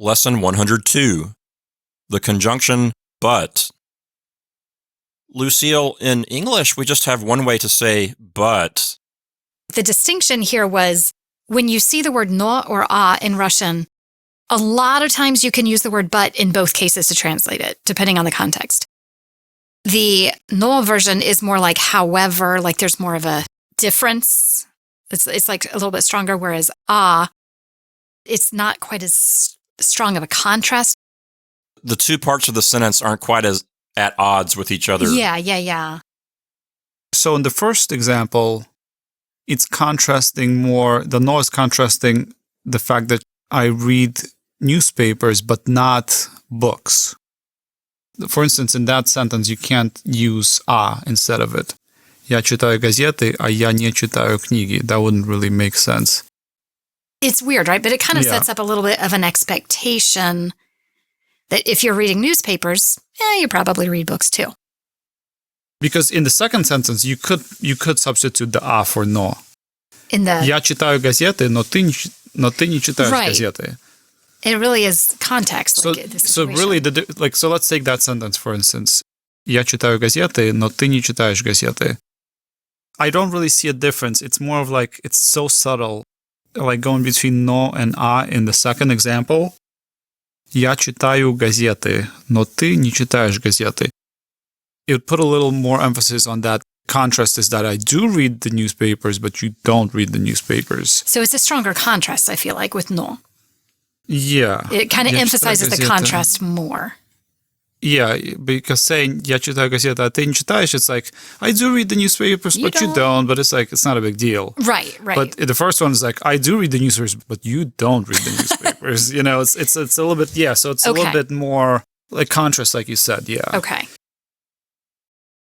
Lesson 102. The conjunction but. Lucille, in English, we just have one way to say but. The distinction here was when you see the word no or a in Russian, a lot of times you can use the word but in both cases to translate it, depending on the context. The no version is more like however, like there's more of a difference. It's like a little bit stronger, whereas it's not quite as strong of a contrast. The two parts of the sentence aren't quite as at odds with each other. Yeah. So in the first example, it's contrasting more, the no is contrasting the fact that I read newspapers but not books. For instance, in that sentence, you can't use "a" instead of it. Я читаю газеты, а я не читаю книги. That wouldn't really make sense. It's weird, right? But it kind of sets up a little bit of an expectation that if you're reading newspapers, you probably read books too. Because in the second sentence, you could substitute the "a" for "no." In the Я читаю газеты, но ты не читаешь газеты. It really is context. So really, so let's take that sentence, for instance. Я читаю газеты, но ты не читаешь газеты. I don't really see a difference. It's more of like, it's so subtle, like going between no and a in the second example. Я читаю газеты, но ты не читаешь газеты. It would put a little more emphasis on that contrast is that I do read the newspapers, but you don't read the newspapers. So it's a stronger contrast, I feel like, with no. Yeah. It kind of emphasizes the contrast more. Yeah, because saying я читаю газеты, а ты не читаешь, it's like, I do read the newspapers, but you don't, but it's like, it's not a big deal. Right. But the first one is like, I do read the newspapers, but you don't read the newspapers. It's a little bit, so it's a little bit more like contrast, like you said, yeah. Okay.